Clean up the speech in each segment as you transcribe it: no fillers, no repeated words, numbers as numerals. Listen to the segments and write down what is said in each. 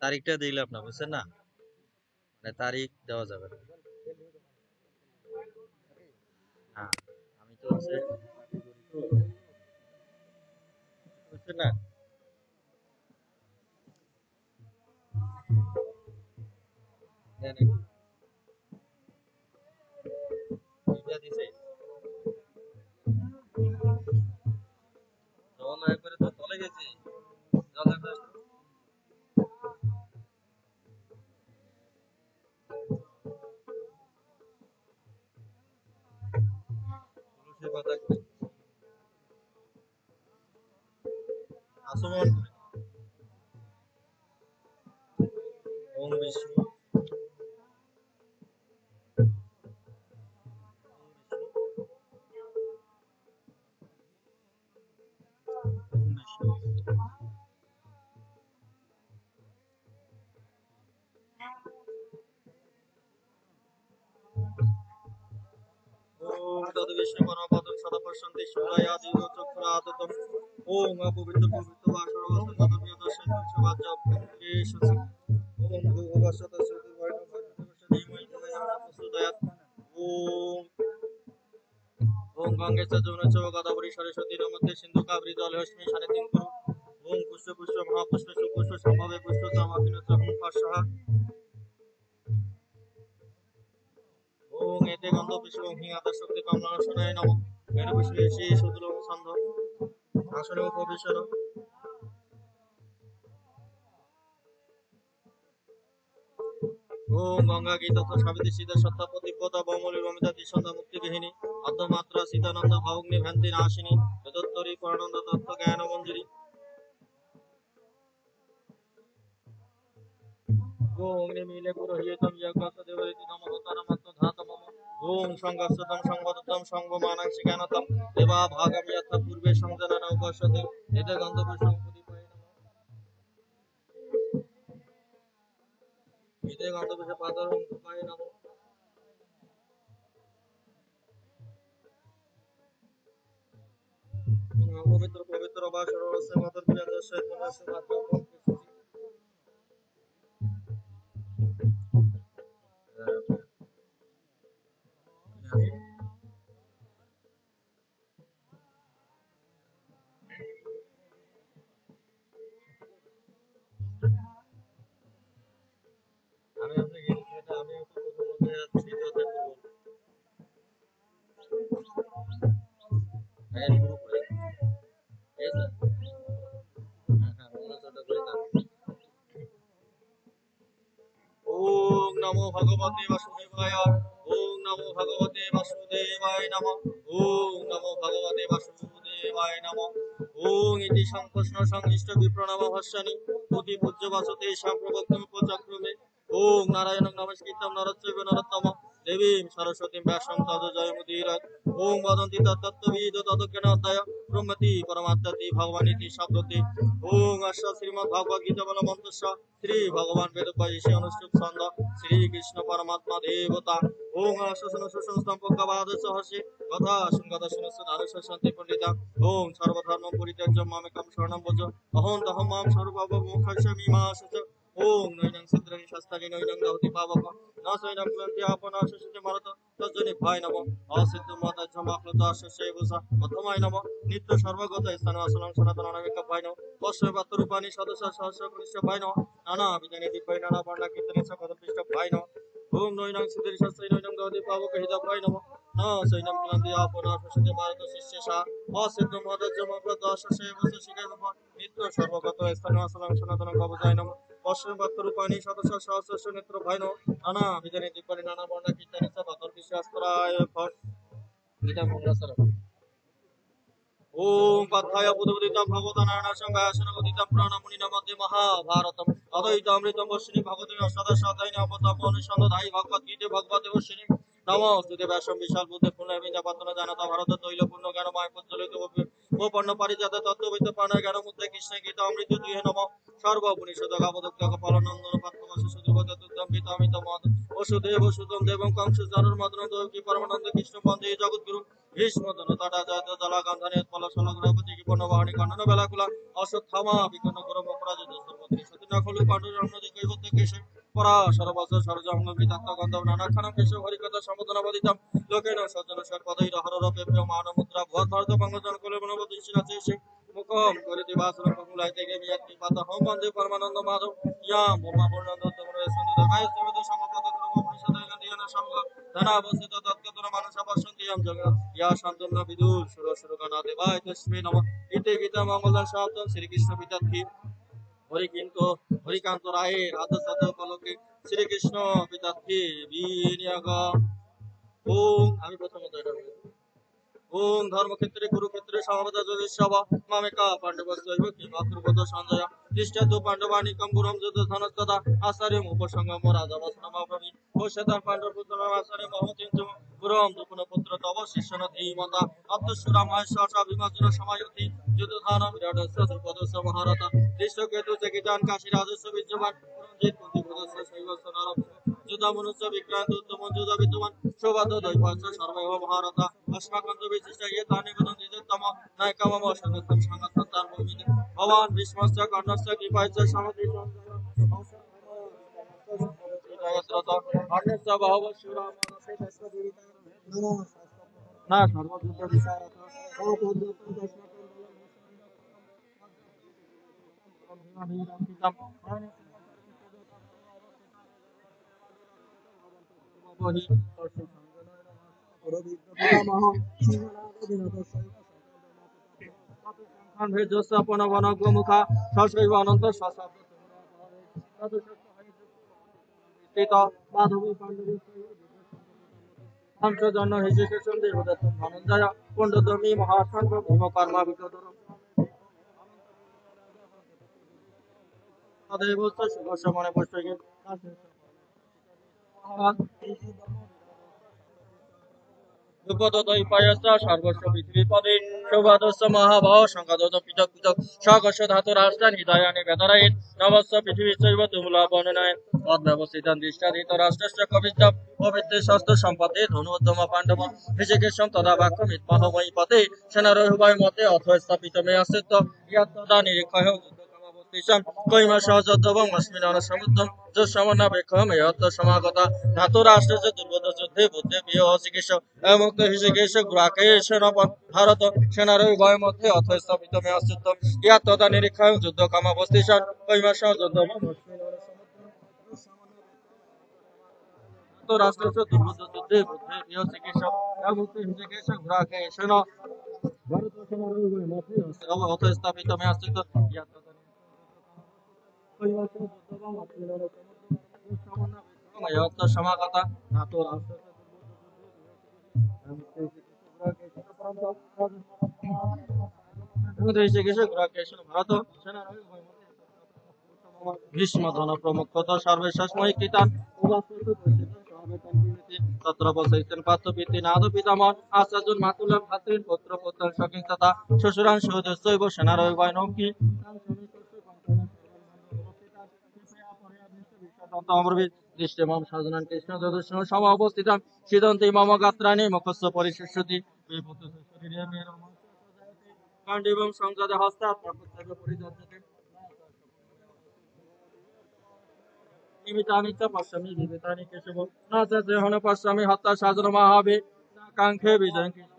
তারিখটা দিলাম না, বুঝছেন না? মানে তারিখ দেওয়া যাবে না। হ্যাঁ, আমি তো হচ্ছে বুঝছেন না? দেন একটু দুইটা দিছে। জল একবারে তো চলে গেছে। জল একবারে তুলসী পাতা করে আচমন করে। ওম বিষ্ণু, ওম বিষ্ণু, ওম তদ বিষ্ণু পরমপদং সদাপশ্যন্তি সূর্যায়া দিব চক্ষুরাততম। ওম অপবিত্র পবিত্র বা সর্বস্ব তদপ্রিয় দর্শন তুলসী বাচ্চা কেশু। ওম ভূগোপশ্বত শ্রুতি বৈষ্ণব ভারতবর্ষ নিয়মই প্রস্তুতয়াত। ওম ওম গঙ্গে চ যমুনে চৈব গোদাবরী সরস্বতী নমস্তে সিন্ধু কাবেরী জলেস্মিन् সন্নিধিং কুরু। ওম পুষ্প পুষ্প মহাপুষ্প সুপুষ্প সম্ভবে পুষ্প চ মাখিনো চ হুম ফস্সঃ। ওম এতে গন্ধ পুষ্পং হিং আদা শক্তি কমলাসনায় নমঃ। মেরু পুষ্পে শ্রী সুদুলং ছন্দ আসনে উপবিশন। ওম গঙ্গা গীতা সাবিত্রী সীতা সত্যাপতি পোতা বমলি রমিতা দিশন্দা মুক্তি গৃহিণী অর্ধমাত্রা সীতানন্দ ভাবগ্নি ভ্রান্তি নাশিনী যদোত্তরী পরানন্দ তত্ত্ব জ্ঞান মঞ্জুরি। ওম অগ্নিমিলে পুরোহিতম যজ্ঞস্য দেবরিতি নমঃ তারমত্ত ধাতম। ওম সংঘর্ষতম সংবদতম সংবমানং শিখানতম দেবা ভাগম যথা পূর্বে সংজনন উপস্যতে এতে গন্ধপুষ্পং প্রদীপয়ে নমঃ। এতে গন্ধপুষ্প পাদরং ধূপায় নমঃ। পবিত্র পবিত্র বা সর্বস্ব মতর প্রিয়দর্শ পুনশ্চ মাধ্যম। আমি আপনাকে এটা আমি একটু প্রথমত দ্বিতীয়তে করবো। হ্যাঁ শুরু করে ঠিক আছে। হ্যাঁ হ্যাঁ অন্য করে দাও। ওম নমো ভগবতে বাসুদেবায়। ওম নমো ভগবতে বাসুদেবায় নমঃ। ওম নমো ভগবতে বাসুদেবায় নমঃ। ওম ইতি সংকৃষ্ণ সংশ্লিষ্ট বিপ্রণব হর্ষণি অতি পূজ্য বাসুতে সম্প্রবক্তম উপচক্রমে। ওম নারায়ণং নমস্কৃত্যং নরচৈব নরোত্তমঃ দেবীং সরস্বতীং ব্যাসং তদ জয়মুদীরয়ৎ। ওম বদন্তি তত্ত্ববিদ তদজ্ঞান অধ্যায় ব্রহ্মতি পরমাত্মতি ভগবানিতি শব্দতি। ওম অশ্ব শ্রীমদ্ ভগবদ গীতা বল মন্ত্রস্য শ্রী ভগবান বেদ বৈশে অনুষ্ঠুপ ছন্দ শ্রীকৃষ্ণ পরমাত্মা দেবতা। ওম অশ্বসন সুসংস্তম পক্ষবাদ সহসে কথা সংগত শুনস্য ধারস্য শান্তি পণ্ডিতা। ওম সর্বধর্ম পরিত্যাজ্য মামেকং শরণং ব্রজ অহং মাম সর্বপাপ মোক্ষয়িষ্যামি মা শুচ। ওম নৈনং সত্রং শাস্ত্রাণি নৈনং দহতি পাবক ন সৈনং ক্লান্তি আপনা শশিতে মারত তজ্জনি ভাই নম অসিদ্ধ মত জমাপ্লুত শস্যে বুষা প্রথমায় নম নিত্য সর্বগত স্থান আসলং সনাতন অনামিক ভাই নম অশ্ববাত্ত রূপানি সদস্য সহস্র কনিষ্ঠ ভাই নম নানা বিধানে দিব্যাই নানা বর্ণা কীর্তনে সকল পৃষ্ঠ ভাই নম। ওম নৈনং সিদ্ধির শাস্ত্রী নৈনং দহতি পাবক হিত ভাই নম ন সৈনং ক্লান্তি আপনা শশিতে মারত শিষ্যে সা অসিদ্ধ মত জমাপ্লুত শস্যে বুষা শিখায় নিত্য সর্বগত স্থান আসলং সনাতন কবজায় নম অশ্ববাত্ত রূপানি সদস্য সহস্র নেত্র ভাই নম নানা বিধানে দিব্যানি নানা বর্ণা কীর্তনে সকল বিশ্বাস্ত্রায় ফট গীতা মঙ্গলাচরণ। ওম পাঠায় বুধবুদিতম ভগবতানারায়ণাশং ব্যাসনগদিতম প্রাণমুনিনা মধ্যে মহাভারতম অদ্বৈতামৃতম বর্ষিণী ভগবতী অষ্টাদশাধ্যায়িনী অবতাপ অনুসন্ধায়ী ভগবদ্গীতে ভগবতে বর্ষিণী নমস্তুতে ব্যাসম বিশাল বুদ্ধে পুনর্বিদ্যাপত্তন জানতা ভারত তৈল পূর্ণ জ্ঞানময় প্রজ্বলিত গোপন্ন পারিজাত তত্ত্ববিদ প্রাণায় জ্ঞান মুদ্রে কৃষ্ণ গীতা অমৃত দুহে নম সর্বপুনিষদ গাবদত্ত কপালনন্দন পাত্রবশ সুদ্রবত দুগ্ধম পিতামিত মদ বসুদেব সুতম দেবং কংস জানুর মদন দেবকী পরমানন্দ কৃষ্ণ বন্দে জগদ্গুরু। ভীষ্মদন তটা জয়ত জলা গন্ধানে উৎপল সলগ্রহপতি পূর্ণবাহনী খণ্ডন বেলাকুলা অশ্বত্থামা বিকন্ন গুরম অপরাজিত সর্বত্রী সতীনা খলু পাণ্ডু জন্মদি কৈবত্য কেশে পরা সর্বস্ব সরজঙ্গ বিতাত্ত গন্ধব নানাক্ষণম কেশব হরিকথা সম্বোধন বদিতম লোকেন সজ্জন সর্পদৈ হরর পেপ্য মান মুদ্রা ভূত ভারত বঙ্গজন কুলে মনোবতী নাচেশে মুখম করিতে বাসন কমুলাই থেকে মিয়াতি পাতা হোম বন্দে পরমানন্দ মাধব ইয়াম ব্রহ্মা পূর্ণানন্দ তমরে সন্দিত গায়ত্রী বেদ সমপদ ক্রম পরিষদ গন্ধিয়ানা সমগ ধনাবস্থিত তৎকতর মানসা পশ্যন্তি ইয়াম জগৎ ইয়া শান্তম্য বিদুর সুর সুর গণা দেবায় তস্মৈ নমঃ ইতি গীতা মঙ্গলদান শব্দম শ্রীকৃষ্ণ বিতার্থী হরিকান্ত রায়ের আদর্শাদ উপলক্ষে শ্রীকৃষ্ণ পিতার্থী বিনিয়োগ ওম আমি প্রথমত এটা বলছি। ওম ধর্মক্ষেত্রে কুরুক্ষেত্রে সমবেত যুধিষ্ঠব মামেকা পাণ্ডবস্যৈব কিমাতৃপদ সঞ্জয় তিষ্ঠতু পাণ্ডবানি কম্বুরম যুদ্ধ ধনস্তদা আচার্যম উপসঙ্গম রাজবস্নমাব্রমি ঘোষেতার পাণ্ডবপুত্র আচার্য মহতিঞ্চম পুরম দুপুন পুত্র তব শিষ্যন ধীমতা অপ্তসুরা মহেশ্বর বিমর্জন সমায়তি যুদ্ধধান বিরাটস্য ধ্রুপদস্য মহারথা দৃষ্টকেতু চেকিতান কাশী রাজস্ব বিদ্যমান পুরঞ্জিত কুন্তিপুরস্য শৈবস্য নরপ যুধা মনুষ্য বিক্রান্ত উত্তম যুধ বিদ্যমান সৌবাদ দৈপস্য সর্বৈব মহারথা अस्माकं तु विशिष्ट ये तानि वदन्ति तम नायकमम संगतं संगतं भूमिते भवान् भीष्मश्च कर्णश्च कृपाश्च समति अन्यश्च बहवः शूरा ना सर्वभूत विशारद মুখা সশৈব অনন্ত পঞ্চজন হিসেবে সন্দেহ ধনঞ্জয় পণ্ডদমী মহাসংঘ ভীমকর্মা বিকটর সদৈবস্ত শুভসমনে পশ্চিম দুপদৈপায়স্য সর্বস্ব পৃথিবীপদে সৌভাদস্য মহাভাব সংঘাদত পৃথক পৃথক স্বকস্য ধাতু রাষ্ট্রান হৃদয়ানি বেদরায়িত নবস্য পৃথিবীচৈব তুমুলা বর্ণনায় অধ্যবস্থিতান দৃষ্টাদিত রাষ্ট্রস্য কবিত্ব পবিত্রে শস্ত্র সম্পদে ধনুদ্যম পাণ্ডব হৃষিকেশম তদা বাক্যম ইৎমহময়ী পথে সেনারহুভয় মতে অথ স্থাপিত মে অস্তিত্ব ইয়াত্তদা নিরীক্ষয় কৈমা সহযোদ্ধবং অস্মিন সমুদ্রম যমনাপেক্ষমেয়ত্ত সমাগতা ধাতু রাষ্ট্র দুর্বোধ যুদ্ধে বুদ্ধে প্রিয় চিকিৎস মুক্ত হৃষিকেশ গুরাকেশ ভারত সেনার উভয় মধ্যে অথ স্থাপিত মে অস্তিত্ব ইয়া তদা নিরীক্ষায় যুদ্ধ কামাবস্তিশন কৈমা সহযোদ্ধবং রাষ্ট্র দুর্বোধ যুদ্ধে বুদ্ধে প্রিয় চিকিৎস মুক্ত হৃষিকেশ গুরাকেশ ভারত সেনার উভয় মধ্যে অথ স্থাপিত মে অস্তিত্ব ইয়া সমাগতা ধাতু ভারত ভীষ্ম ধন প্রমুখত সর্বেশ্বর মহিকিতান তত্র বসৈতেন পাত্র পিতৃ নাদ পিতামহ আচার্যুন মাতুলন ভাতৃন পুত্র পুত্র সখিন তথা শ্বশুরান সহোদস্যৈব সেনার উভয় নৌকি দৃষ্টিমম সাধনান কৃষ্ণ যদুষ্ণ সম অবস্থিতাম সিদন্তি মম গাত্রাণি মুখস্য পরিশুষ্যতি কাণ্ডিবং সংযদে হস্তাৎ প্রত্যেকে পরিদর্শতে নিমিতানি চ পশ্যমি জীবিতানি কেশব না চ দেহন পশ্যমি হত্যা সাধন মহাবে কাঙ্ক্ষে বিজয়ং কৃষ্ণ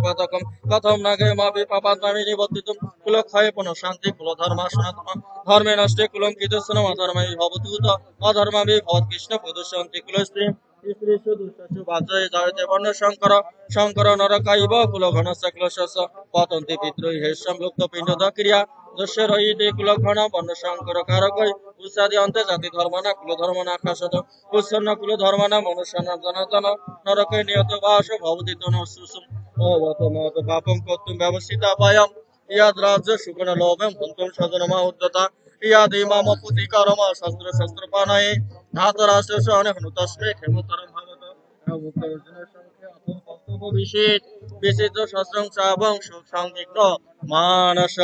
মাধব কথম নাগে মাপি পাপাত্মামি নিবর্তিতুম কুলক্ষয়ে পুনঃ শান্তি কুলধর্মা সনাতন ধর্মে নষ্টে কুলম কীর্তন অধর্মে ভবতুত অধর্মাবি ভবৎকৃষ্ণ প্রদুষ্যন্তি কুলস্ত্রী স্ত্রীষু দুষ্টসু বাজ্যে জয়তে বর্ণ শঙ্কর শঙ্কর নরকাইব কুলঘনস্য ক্লেশস্য পতন্তি পিতৃ হেষ্যম লুপ্ত পিণ্ডদ ক্রিয়া দস্য রহিতে কুলঘন বর্ণ শঙ্কর কারকই উৎসাদি অন্তে জাতি ধর্ম না কুল ধর্ম না খাসত উৎসন্ন কুল ধর্ম না মনুষ্য না জনাতন নরকে নিয়ত বাস ভবতি তন সুসুম অবত মত পাপম কর্তুম ব্যবস্থিতা পায়াম ইয়াদ রাজ্য সুকন লোভম হন্তম সজনমা উদ্যতা ইয়াদ ইমাম প্রতিকারমা শস্ত্র শস্ত্র পানায়ে ধাত রাষ্ট্র অনেক তস্মে ক্ষমতরম ভাগত মুক্ত অর্জুনের সংখ্যা অপস্ত বিশেষ বিশেষ শস্ত্রং চাবং সংযুক্ত মানস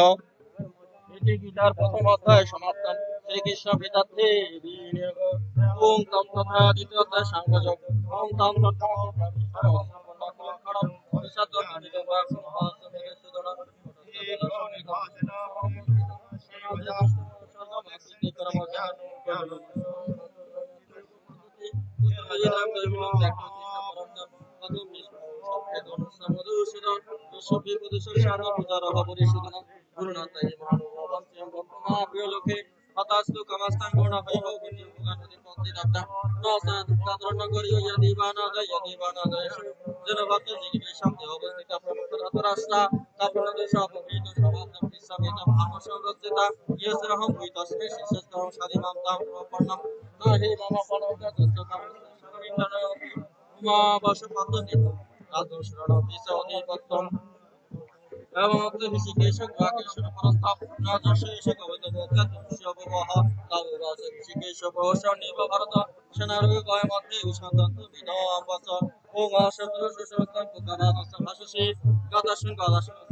এটি গীতার প্রথম অধ্যায় সমাপ্তম শ্রীকৃষ্ণ গীতার্থে বিনিয়োগ ওং তম তথা দ্বিতীয় অধ্যায় সাংখ্যযোগ ওং তম তথা হতাস্তু কামাস্তাং গুণ হৈব গুণানদি পন্থি দত্তা নসা দুঃখাদ্রণ্য করিও যদি বানাদয় যেন ভক্ত জিজ্ঞেসাম দেহ অবস্থিত প্রমুখ ধতরাষ্ট্রা তাপন দেশ অপকৃত সভাব্দম বিশ্বমিত ভাম সংরক্ষিতা ইয়স্রহম বৈতস্মে শিষ্যস্তহম সাধিমাম তাম প্রপন্নম হে মম পরমতা দস্ত কামিন্দনয় উমা বসপদ নিত তাদু শরণ বিষ অধিপত্যম এবং ঋষিকেশ রাকেশ্বর পরন্তাপ রাজর্ষেশ কবচ ভোক্তা তুষ্য বহ তাও রাজ ঋষিকেশ প্রহসনিব ভারত সেনারোগ গয় মধ্যে উষাদন্ত বিধম বস ওং অশত্র সুশস্তাং পুকারানস ভাসসি গদাসন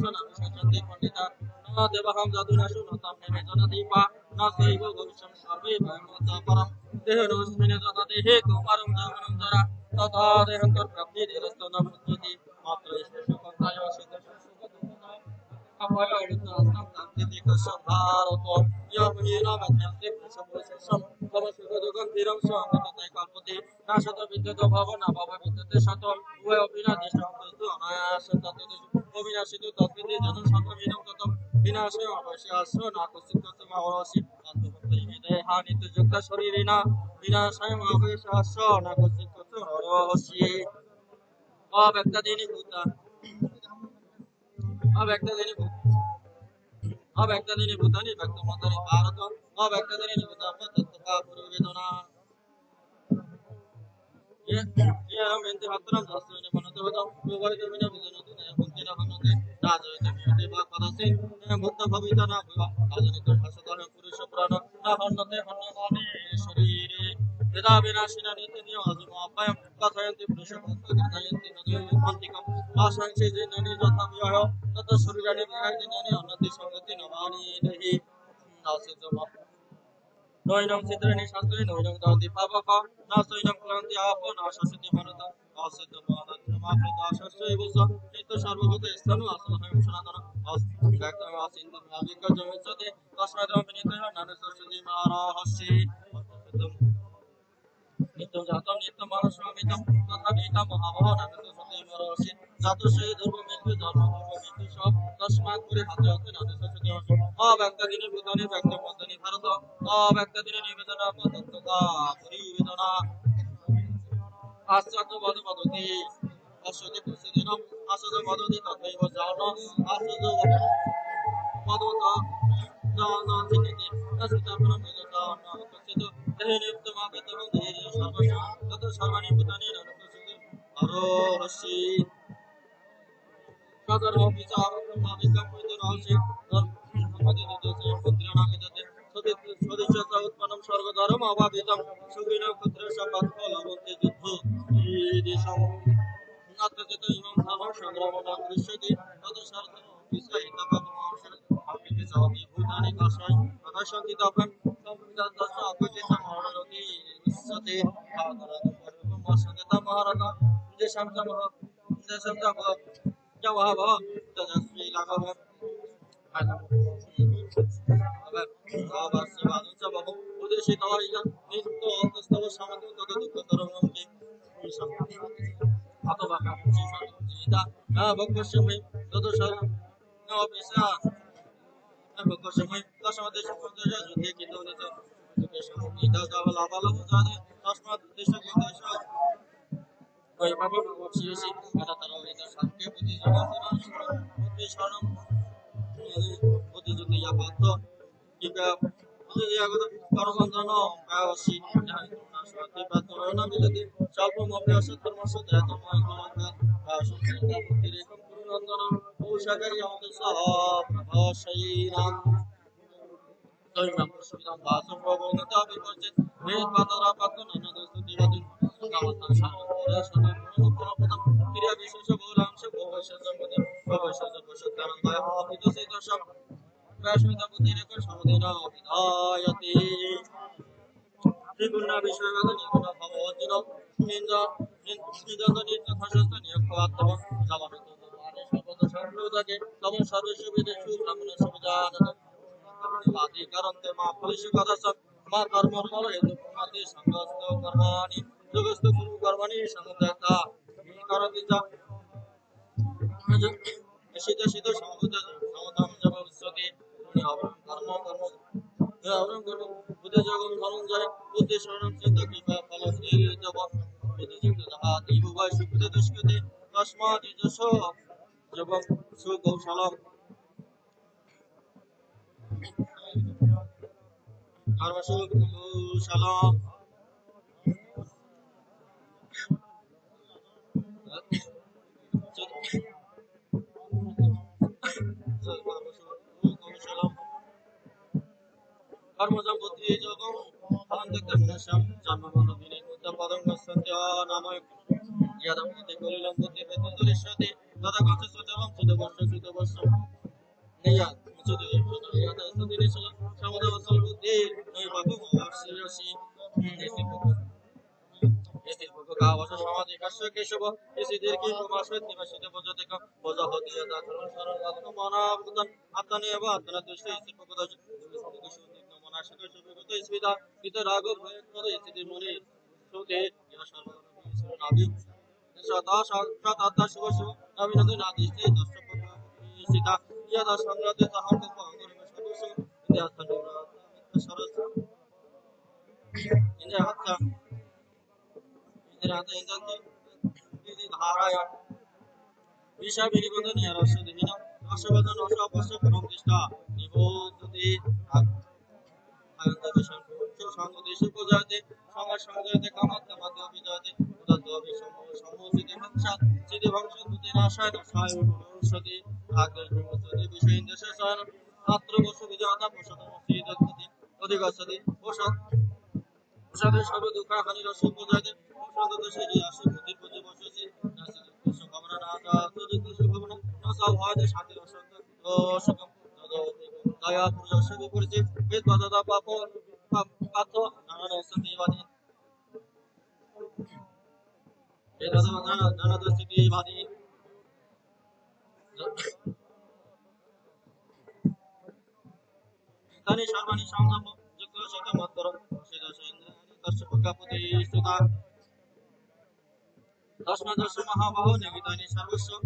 নামি সচন্তি পণ্ডিতা ন দেবহম যাদুনাশু নতাম নেমে জনদীপা ন সেইব ভবিষ্যম সর্বে ভয়মত পরম দেহ নস্মিনে তথা দেহে কুমারম যৌবনম জরা তথা দেহন্তর প্রাপ্তি ধীরস্থ ন মুচ্যতি মাত্র এষ কন্থায় অসিত শরীরিনা বিনাশায় অবশেষাস্য না কচিৎ নরহস্যি অব্যক্তাদীনি ভূতা অব্যক্তাদীনি ভূতানি ব্যক্তমতানি ভারত অব্যক্তাদীনি ভূতাম তত্ত্বকা পুরবেদনা েন্তি ভক্তরাম দর্শনে মনতবতম প্রবর্তমিনা বিজনতু ভক্তিনা হনতে রাজয়তে মিয়তে বা পদসে ভূত ভবিতা না ভুবা রাজনিত ভাষতর পুরুষ পুরাণ না হন্নতে হন্নমানে শরীরে বেদা বিনাশিনা নিত্যনিয় অজুমাপায়ম কথয়ন্তি পুরুষ ভক্ত কথয়ন্তি নদীয়ন্তিকম আশংসে জিন্নানি যথা বিয় তত শরীরানি বিহায় জিন্নানি অন্নতি সংগতি নমানি দেহি নাসিতম নৈনং চিত্রাণি শাস্ত্রে নৈনং দহতি পাপক নাসৈনং ক্লান্তি আপ নাশাসিতি ভারত অসিদ্ধ মহাদাত্রমাপ্রত আশস্যই বুঝ নিত্য সর্বভূত স্থানু আসলহয়ং সনাতন ব্যক্তম অসিন্ধু ভাবিক জমিষ্যতে তস্মাদম বিনীতঃ নানসস্যতি মারহস্যি নিত্যং জাতম নিত্যম মানসমিতম তথা বিহিতম মহাবহ নানসস্যতি মারহস্যি জাতস্যই ধ্রুব মৃত্যু জন্ম ধ্রুব মৃত্যু সব তস্মাৎ পুরে হাতে হাতে নানসস্যতি অব্যক্তাদীনি ভূতানি ব্যক্তমতানি ভারত অব্যক্তাদীনি নিবেদনা তত্ত্বকা পরিবেদনা আশ্চাদ্য বদ বদতি অশ্বতি প্রসিদিনম আশ্চর্য বদতি তথৈব জান আশ্চর্য বদত জান চিন্তিতি তস্মিতাপনম বিজতা অন্নকচিত দেহে নিত্যমাগতম দেহে সর্বস্ব তত সর্বাণি ভূতানি নানসস্যতি মারহস্যি সদর বিচার ব্রহ্মাবিকম হইতে রহস্যে উৎপন্নম স্বর্গধর্ম অভাবিতম সুগিন ক্ষুদ্র সপৎফলবন্তি যুদ্ধ ঈদিশম নাত্যচিত ইমং ধর্মং সংগ্রাম না দৃশ্যতি তত সার্থম বিশ্বহিতপাপমাংশে অপ্রীতি সহমি ভূতানি কাশয় তথা সঙ্গীতপম সম্পৃদান্তস্য অপ্রীতিতম মহরতি উচ্যতে ভাতরাদ পরম বসন্তিতা মহারত দেশাম চ জবাব তেজস্বী লাঘব উদ্দেশিত নিত্য অন্তস্তব সমাধি তথা দুঃখতরমকে অথবা জীবিতা ভক্তসময় তত সর্বপিসা ভক্তসময় তস্মাৎ দেশে যুদ্ধে কিন্তু যুগে সমীতা যাবল আবালম জানে তস্মাৎ দেশে বিদেশ বৈভব বর্ষিয়েছি এটা তারা এটা সাতকে বুদ্ধি জগতের বুদ্ধি শরণ বুদ্ধিযুক্তি আপাত কিংবা বুদ্ধিজাগত পরবন্ধন ব্যবসী স্বল্প মধ্যে অসৎ কর্মস দেহতময় কলঙ্কা বুদ্ধিরেখম গুরুনন্দন ও Ushakari Yamasa Prabhashayina Dharma Pushpidam Vasam Prabhunata Vivarjit Ved Patara Patana Nadastu Divadin Gamatan Shanapura Shanapura Kriya Vishesha Bhurangsha Bhavasha Samadhi Bhavasha Sapashatarangaya Abhita Siddhasham Rashmita Buddhireka Samadhina Vidayati Tribuna Vishwagata Niguna Bhavajino Ninja Ninja Ninja Khashasta Niyakvatama Zamanatu Sabata Shanudake Tama Sarveshu Videshu Brahmana Samajana Vadi Karante Ma Polish Kadasam Ma Karma Mala Edu Kumati Sangasto Karmani Dugastu Guru Karmani Samudata Karatija Shida Shida Samuda Samadam Jabasati Avram Karma Karma Avram Karma Buddha Jagam Dhananjaya Buddha Sharanam Siddha Kipa Palasi Java Buddha Jagam Hati Bhuva Shukta Dushkute Tasma Jijasho Jabam Sugau Salam Karmasuk Salam Salam Karmazam Buddhi Jagam Anandaka Munasham Jamamana Vini Mutta Padam Santya Namay Yadam Kulilam Buddhi Vedurishati Tata Kacha Sujavam Sudavasha Naya Sudavasha Sudinisha Samada Vasal Buddhi Naya Babu Arsiyashi Este poco Kavasa Samadhi Kasha Keshava Isidir Ki Kumaswet Nivashita Bojateka Bojahodia Datan Mana Buddhan Atani Ava Atana Dushta Isi Pokodaji Monashika Shubhata Isvida Gita Rago Bhayakara Isidir Muni Sude Yasharva Nabi Shata Shata Shiva Shiva Navinadu Nadisti Dashapaka Sita Yada Sangrati Tahanka Pangurim Shadusu India Tandura Saras India Hatta India Indati Dharaya Visha Viribodhan Yarasa Divina Ashabadhan Asha Pasha Paramdishta Nivoti Ayantadashan Sango Deshu Pujate Sanga Sangate Kamat Kamat Vijate Udato Vishamo Samo Siddhi Vangsha Siddhi Vangsha Tutina Shaya Shaya Sati Agdar Brahmasati Vishain Desha Shaya Atra Vasu Vijata Pasata Siddhati Odigasati Oshat Oshat Shabu Dukha Hani Rasu Pujate Oshat Desha Yasu Buddhi Puji Vasasi Nasi Desha Kamana Nata Tuji Desha Kamana Nasa Vada Shati Rasata Shakam Daya Puja Shabu Purji Ved Badada Papo Pato Nana Sati Nana Dasti Vadi Tani Sharmani Shamsam Jukla Shaka Matara Shida Shendra Tashapaka Puti Studa Dashma Dasha Mahabaho Nagitani Sarvasya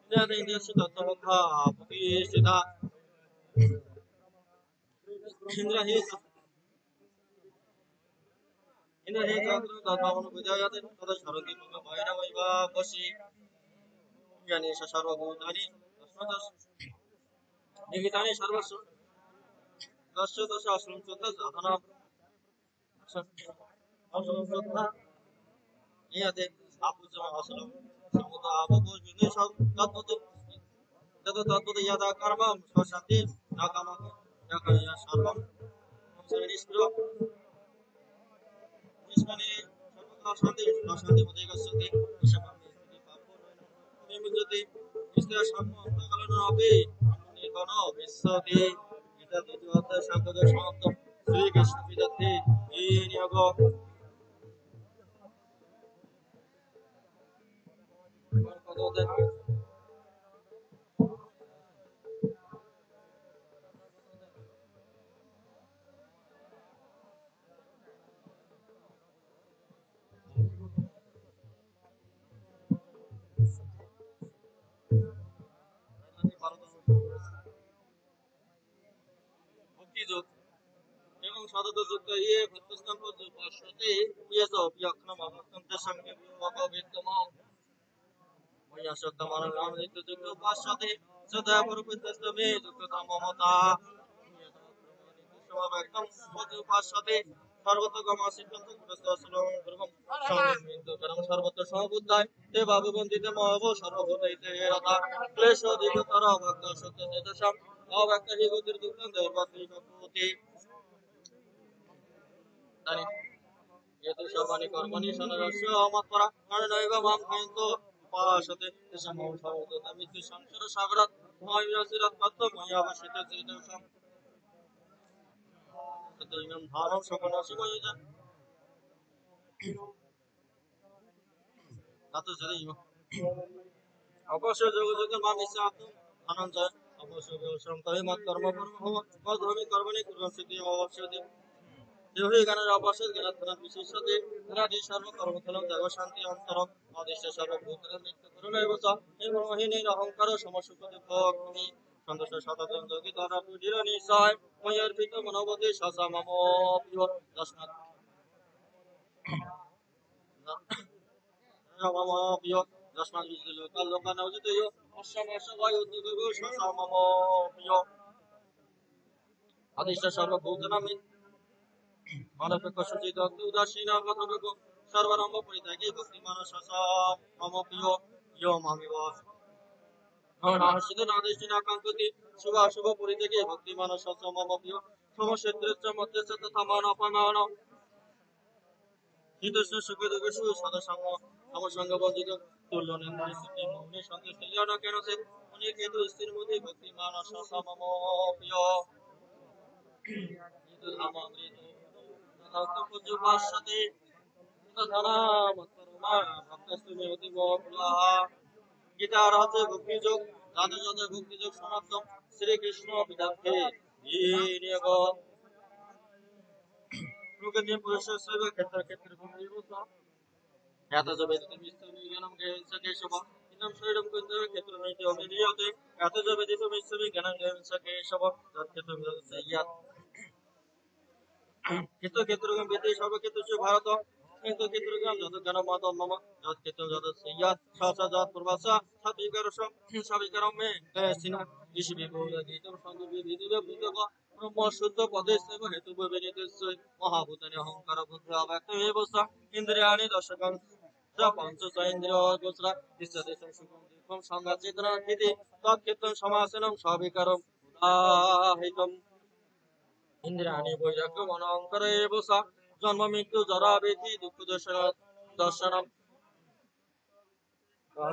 India India Sutta Puti Studa Indra His Indra His Dadmavanu Vijayate Tada Sharati Puka Vaira Vaiva Vashi Ganesha Sarva Bhutani Dashma Dasha Nagitani Sarvasya Dasha Dasha Ashram Sutta Zadhana Ashram Sutta Iyate Apujama Ashram Samuda Ababu Junesha Tatpati Tata Tatpati Yada Karma Swashanti Nakama Yakaya Sarvam Sarinishpro Ishmani Sarvata Shanti Shanti Mudega Sati Ishamani Papo Nimujati Isla Shamma Kalana Abe Nikono Visati Ita Dijuata Shankada Shantam Sri Krishna Vidati Inyago Padoden Bukti Jot এবং সততযুক্ত ইয়ে প্রত্যস্তাঙ্ক পার্শ্বতে yes অপিয়াক্ষণ মহাত্মন্তের সঙ্গে বিদ্যমান ময়াসক্তমান রামযুক্ত যুক্ত পার্শ্বতে সদা পরপত্যস্তমে যুক্ততা মমতা সমাব্যক্তম পার্শ্বতে সর্বতগম সিদ্ধান্ত পুরস্ত শ্রম দুর্গম সংবিন্দু লোকানাং সর্বত্র সমবুদ্ধায় তে বাবুবন্দিতে মহব সর্বভূতৈতে রথা ক্লেশ দীর্ঘতর ভক্ত সত্য তেজসাম অব্যক্ত হি গতির দুঃখং দৈবত্রী কপুতি জানি যেহেতু সর্বাণি কর্মণি সনরস্য মৎপরা নৈব মাম হয়ন্ত উপাসতে তেষাং মম সর্বদা মৃত্যু সংসার সাগরাৎ মহাবিরাসিরাৎ তত্ত্ব ময়া অবস্থিত শ্রীদর্শম তদ্দৈনম ধারম সকলসি ময়িজা তাতো সদৈব অবশ্য যোগ যোগ মাম ইচ্ছাতুম অনন্তর অবশ্য ব্যবসরম তবে মত কর্ম কর্ম মধর্মী কর্মণি কুর্ম সিদ্ধি অবশ্যতি দেহি জ্ঞানের অবশ্যই জ্ঞানাত্মনা বিশেষতে ধনাদি সর্ব কর্মফলম দেব শান্তি অন্তরম অদিষ্ট সর্বভূতের মৃত্যু করুণৈব চ হে ব্রহ্মহীনের অহংকার সমসুখ দুঃখ ভূমি সন্তোষ সততম যোগী দ্বারা পুজির নিশ্চয় ময়র্পিত মনোবতী সসা মম প্রিয় দশনাথ মম প্রিয় দশনাথ বিজলি লোকাল লোকান অজিত অশ্বম অশ্বয় উদ্যোগ সসা মম প্রিয় অদিষ্ট সর্বভূতের মানবেক্ষ সুচিত উদাসীন গতবেগ সর্বারম্ভ পরিত্যাগী ভক্তি মানস মম প্রিয় ইয় মামিব নাহসিত নাদিষ্টি নাকাঙ্ক্ষতি শুভ অশুভ পরিত্যাগী ভক্তি মানস মম প্রিয় সমক্ষেত্রেচ্চ মধ্যস্থ তথা মান অপমান হিতস্য সুখ দুঃখেষু সদসঙ্গ সমসঙ্গ বঞ্চিত তুল্য নিন্দায় স্থিতি মৌনি সন্তুষ্ট ইয়ন কেন সে অনেক হেতু স্থির মধ্যে ভক্তি মানস মম প্রিয় ধামামৃত পূজ্যপাশতে গীতার হচ্ছে ভক্তিযোগ যাদের যাদের ভক্তিযোগ সনাতন শ্রীকৃষ্ণ বিদার্থে প্রকৃতির পুরুষের শৈব ক্ষেত্র ক্ষেত্রে এত যে বেদিত মিশ্রমি জ্ঞানম জ্ঞানসা কেশব ইদম শরীরম কুঞ্জম ক্ষেত্র নৈতি অভিধীয়তে এত যে বেদিত মিশ্রমি জ্ঞানম জ্ঞানসা কেশব তৎক্ষেত্র ইয়াত ক্ষেত্র ক্ষেত্রগম বেদে সর্বক্ষেত্রস্য ভারত ক্ষেত্র ক্ষেত্রগম যত জ্ঞান মত মম যত ক্ষেত্র যত ইয়াত সচ যত পূর্বাসা সবিকারস সবিকারম মে সিন ঋষি বিভূত গীতম সন্দর্ভে বিদিত বিদক ব্রহ্ম শুদ্ধ পদেস্ব হেতু বিবেদিতস্য মহাভূতানি অহংকার বুদ্ধ অব্যক্ত এবস ইন্দ্রিয়াণি দশকং পঞ্চ ইন্দ্রিয় গোচরা দৃশ্যদেশং সুখম দুঃখম সংজ্ঞা চেতনা ইতি তৎক্ষেত্রং সমাসনম সবিকারম উদাহিতম ইন্দ্রিয়াণি বৈরাগ্য মন অহংকার এবস জন্ম মৃত্যু জরা ব্যাধি দুঃখ দর্শনম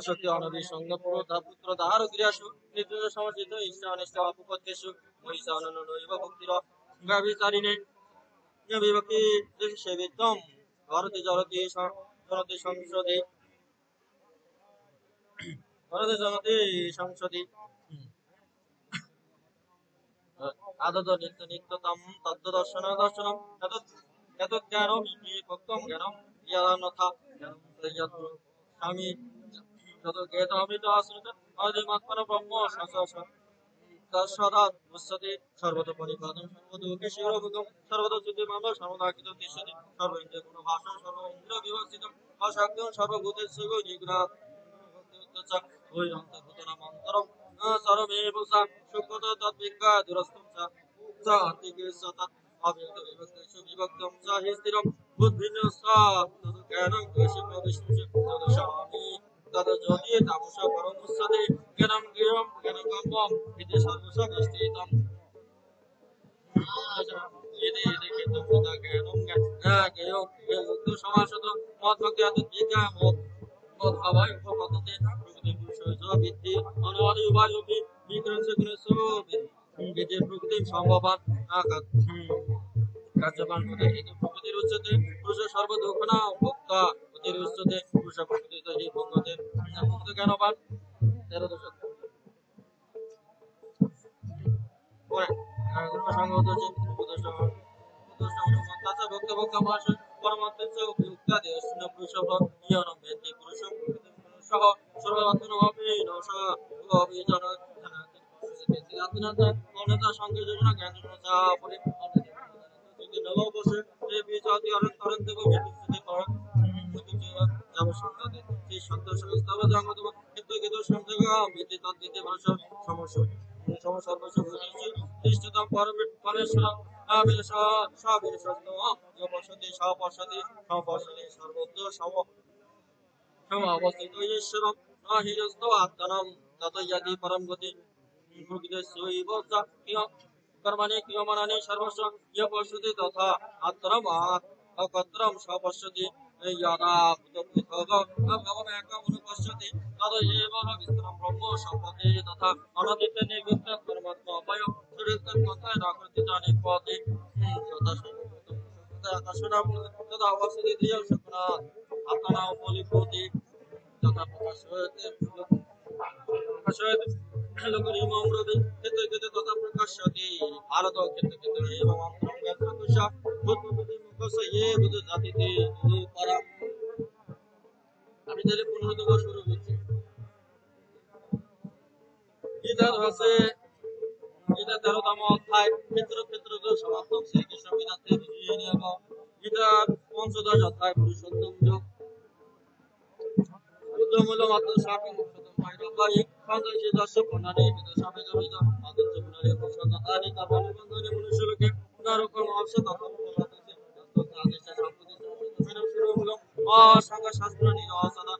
শক্তি অনবিসঙ্গ পুত্র দাহার ক্রিয়াসু নিত্য সমচিত ইষ্ট অনিষ্ট অপপত্তেষু মহিষা অনন্য নৈব ভক্তির গাবিচারিণে বিভক্তি সেবিতম ভারতে জরতি জনতি সংসদে ভারতে জনতি সংসদে আদত নিত্য নিত্যতম তত্ত্ব দর্শন দর্শনম এত জ্ঞানম ইতি ভক্তম জ্ঞানম ইয়ানথা জ্ঞানম স্বামী যত জ্ঞেত অমৃত আশ্রিত আদিমাত্মন ব্রহ্ম সদা উচ্যতে সর্বত পরিপাদন সর্বদুঃখে শিরভুগম সর্বত চ্যুতি মাম সর্বদাকিত তিষ্ঠতি সর্বেন্দ্রিয় গুণ ভাষণ সর্ব ইন্দ্রিয় বিবর্জিতম অশাক্তং সর্বভূতেষু নিগ্রহাৎ ওই অন্তর্ভূতনাম অন্তরম সর্বেব সুখত তদ্বিজ্ঞা দুরস্তম চ আন্তিকে চ তৎ অব্যক্ত বিভক্তেষু বিভক্তম চ হি স্থিরম বুদ্ধিন্য স তদ জ্ঞানং দোষে প্রবিশ্য তদস্বামী তদ যদি তামস পরমুচ্যতে জ্ঞানম জ্ঞেয়ম জ্ঞানগম্যম ইতি সর্বস্ব বিস্তৃতম ইতি ক্ষেত্রম তথা জ্ঞানম জ্ঞেয় মুক্ত সমাসত মদ ভক্তি আত্মবিজ্ঞা মদ ভাবায় উপপদ্ধতি প্রকৃতি পুরুষ বৃদ্ধি অনাদি উপায় বিক্রমস গ্রস বিধি প্রকৃতি সম্ভবান কার্যবান হতে এই প্রকৃতির উচ্চতে পুরুষ সর্বদুঃখনা ভোক্তা অতির উচ্চতে পুরুষ প্রকৃতি হি ভঙ্গতে মুক্ত জ্ঞানবান 13 দশক পরে সংগত চিন্তিত উপদেশ তাছা ভক্ত ভক্ত ভাষ পরমাত্মচ উক্তা দেশন পুরুষ ইয়নম বেদি পুরুষ সহ সর্বাত্মনভাবে নশ অভিজন অন্যতা সঙ্গে যোজনা জ্ঞান যোজনা চা পরে যদি নব বসে এই বিজাতি অরন্ত বিদ্যুৎ করেন যাব সংঘাতে সেই সন্তোষ স্তব জগত কিন্তু কিন্তু সংযোগ বিদ্যুৎ তদ্বিতে ভাষা সমস্যা সর্বস্ব বুঝিছি ইষ্টতম পরমেশ্বর সবিরসত্ব বসতি সপর্ষতি সমপর্ষতি সর্বত্র সম অবস্থিত ঈশ্বরম নাহিরস্ত আত্মনম তত যদি পরম গতি প্রকৃতস্যৈব ইহ কর্মাণি ক্রিয়মাণানি সর্বস্ব ইহ পশ্যতি তথা আত্মনম অকত্রম সপশ্যতি यदा भूतपृथगमनुपश्यति तदैव विस्तरं ब्रह्म सम्पदे तथा अनदित्य निर्वित्त परमात्मा अभय सुरेतत्वतः नाकृतिजानि पदे तदा अवसति धियः शकुना आत्मना उपलिभूति तथा प्रकाशयते लोकनिमं ब्रवीमि केते केते तथा प्रकाश्यति भारत केते केते एवं अन्तरं व्यक्तकुशा भूतपृथगमुखस्य ये बुद्धजातिते परं আমি তাহলে 15 থেকে শুরু করছি গীতার হচ্ছে গীতা 13তম অধ্যায় ক্ষেত্র সমাপ্তম শ্রীকৃষ্ণ বিদাতে বিজয় নিয়ম গীতার পঞ্চদশ অধ্যায় পুরুষোত্তম যোগ বুদ্ধমূল মাত্র সাপি মুক্তম পাইরবাই সন্দেশে দর্শক প্রণালী বিদশাবে জমিত আদর্শ প্রণালী প্রসন্নতানি কারণ বন্ধনে মনুষ্যলোকে নারকম অবশ্য তখন বলাতেছে আদেশে সম্পত্তি শুরুমূল অসংগ শাস্ত্র নিরসনা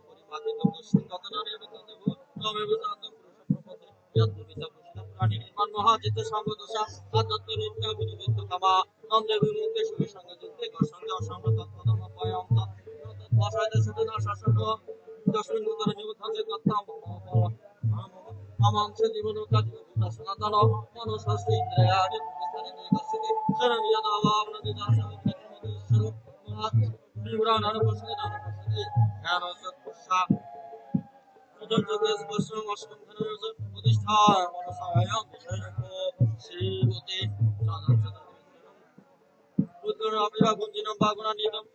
পরিপাকিত দর্শনগতনানি বন্ধনে তমে বিজাত পুরুষ প্রপদে যত্নবিতা পুরাণী নির্মাণ মহাজিত সঙ্গদোষা আদত্ত নিত্য বিনিবিত কামা নন্দে বিমুখে সুখী সঙ্গে যুক্তে সঙ্গে অসংগ তৎপদম পয়ম ভাষাতে সুতনা শাসন দশমিন উত্তর নিবুদ্ধাতে তত্ত্বাম মামাংশ জীবন কাজ সনাতন মনুষ্য ইন্দ্রিয়াণি প্রতিস্থানে নির্গচ্ছতে শরণ যদাভাব নদী দর্শন ক্ষেত্রমধীশ্বর মহাৎ বিভ্রাণ অনুপস্থিতি জ্ঞান সৎপুষা সুদর্যোগে স্পর্শম অষ্টম ধনুষ প্রতিষ্ঠা মনসায়ম বিষয়ক শ্রীমতে উত্তর অবিভা গুঞ্জিনম বা গুণান্বিতম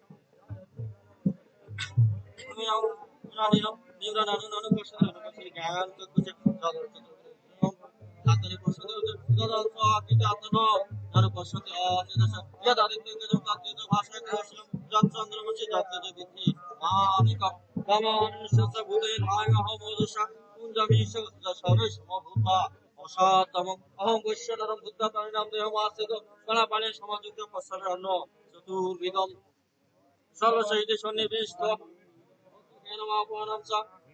জ্ঞান চক্ষুষে তাড়াতাড়ি পশ্চাতে পশ্চাতে যদাদিত্য ভাষায় চন্দ্রমুখী যত্র বিধি মানিক রামানুষ্য ভূতেন আয়হমোদশা কুঞ্জমীশ সর্বে সমভূতা অসাতম অহং বৈশ্যনরম বুদ্ধ পরিণাম দেহমাশ্রিত গণাপাণে সমাযুক্ত পশ্চাতে অন্ন চতুর্বিধম সর্বশৈতে সন্নিবিষ্ট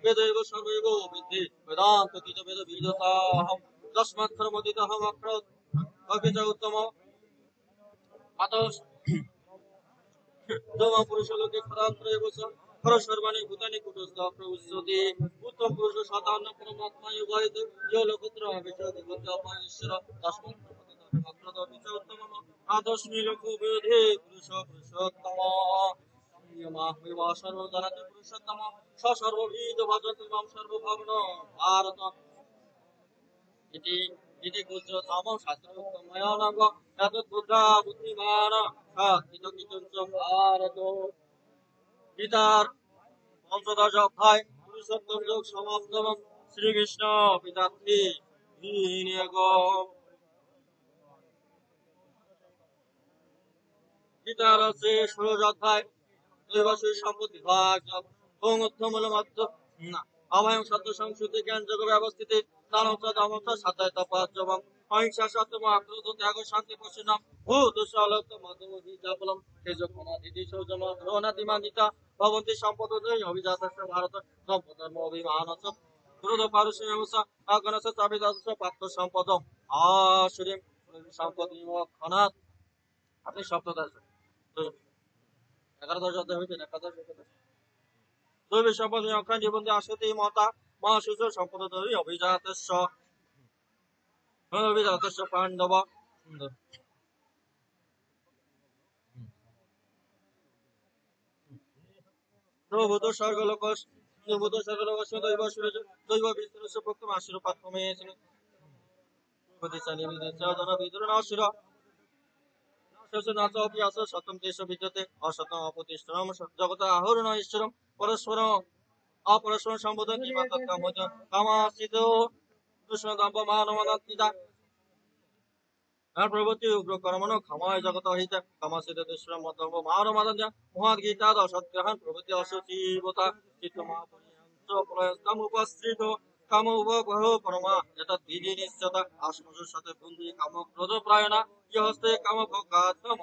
वेदैव सर्वैव विद्धि वेदांत किच वेद बीजताहं तस्मात्कर्मदितहं अकृत् अकिच उत्तम अतः दोम पुरुषलोके खरात्रैव च खरसर्वाणि भूतानि कुटस्थ प्रविशति उत्तम पुरुष साधारण परमात्मा युगायते यो लोकत्र विचरति बुद्धापायश्वर तस्मात्कर्मदितहं अकृत् अकिच उत्तमम् आदस्मि लोको वेदे पुरुषोत्तम सर्वजनते पुरुषोत्तम सर्वभीत भजते मां सर्वभवन भारत इति गुज्जतम शास्त्रोक्तं मया नघ एतद् बुद्धा बुद्धिमान सात्विकञ्च भारत गीतार पंचदश अध्याय पुरुषोत्तम योग समाप्तम श्रीकृष्ण पितात्रि विनियोग गीतार से 16 अध्याय दैवासुर সম্পত্তি ভাগ ওং উত্তমূল মাত্র না অভয়ং সত্য সংস্কৃতি জ্ঞান যোগ ব্যবস্থিত দানবতা দমতা সাতায় তপাজ্জবং অহিংসা সত্যম আক্রোধ ত্যাগ শান্তি পশুনাম ভূত সলক্ত মাধ্যম বিজাপলম তেজক্ষণাদিতি সৌজম রোনাদিমানিতা ভবন্তি সম্পদোদয় অভিজাতস্য ভারত সম্পদর্ম অভিমানস ক্রোধ পারুষ্যমস অগণস চাবিদাস পাত্র সম্পদম আশুরিম সম্পদি খনাত আপনি সপ্তদশ 11 অধ্যায় হইতে 11 দৈব সম্পদ অক্ষান জীবন আসতে মতা মহাসূচ সম্পদ অভিজাতস্য পাণ্ডব প্রভূত স্বর্গলোক দৈব সূর্য দৈব বিস্তরস্য প্রক্তম আশীর্বাদ ক্রমে প্রতিষ্ঠানে জন বিদুর নাশুর सत्यम देश विद्यते असत्यम अपतिष्ठनम जगत आहुरण ईश्वरम परस्पर अपरस्पर संबोधन कामाश्रित कृष्णदम्ब मानवनात्मिता प्रवृत्ति उग्र कर्मण क्षमाय जगत हित कामाश्रित ईश्वरम मदम्ब मानवनात्म्य महाद गीता असत्यहन प्रवृत्ति असुचीवता चित्तम उपस्थित काम उपबह परमा एतत् विधि निश्चता आश्मसुर साथे बन्दी काम क्रोध प्रायणा यहस्ते काम भोगात्म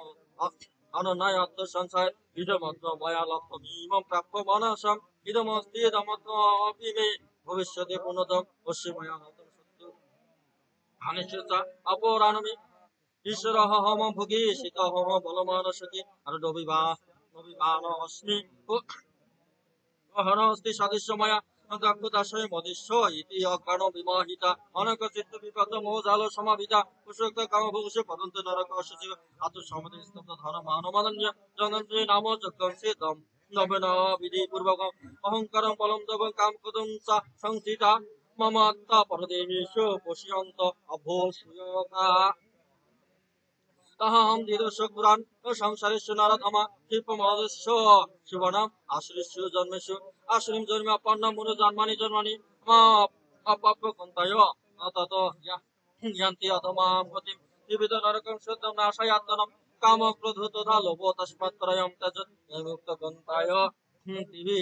अनन्याय संशय विधमत्व मया लक्ष्मीमं प्राप्य मनसं ইদমস্তি ইদমত্বপি মে ভবিষ্যতে পুনতম অস্মিময়া নতম সত্য হানিশ্চা অপরাণমে ঈশ্বর হম ভোগী শীত হম বলমান সখী আর নবিবান অস্মি হরস্তি সদৃশ্যময়া দক্ষতাশয় মদিষ্য ইতি অজ্ঞান বিমোহিতা অনেক চিত্ত বিপদ মোজাল সমাবিতা কুশক্ত কামভূষ পদন্ত নরক সচিব আত্মসমতি স্তব্ধ ধন মানমানন্য জনন্ত্রী নাম যজ্ঞম সেতম নবেন বিধি পূর্বক অহংকারম বলম দেব কাম কদম সা সংস্থিতা মম আত্মা পরদেহেষু পশ্যন্ত অভূষুয়কা তাহাম ধীরস্য পুরাণ সংসারেস্য নরধমা ক্ষিপ্রমদস্য সুবর্ণম আশ্রিস্য জন্মেষু আশ্রিম জন্মে অপন্ন মুনু জন্মানি জন্মানি অপাপ্য কন্তায় তত ইয়ান্তি অধমাম গতিম জীবিত নরকম শুদ্ধম নাশয়াত্তনম কাম ক্রোধ তথা লোভ তস্মাৎ ত্রয়ম ত্যজত মুক্ত কন্তায় দিবি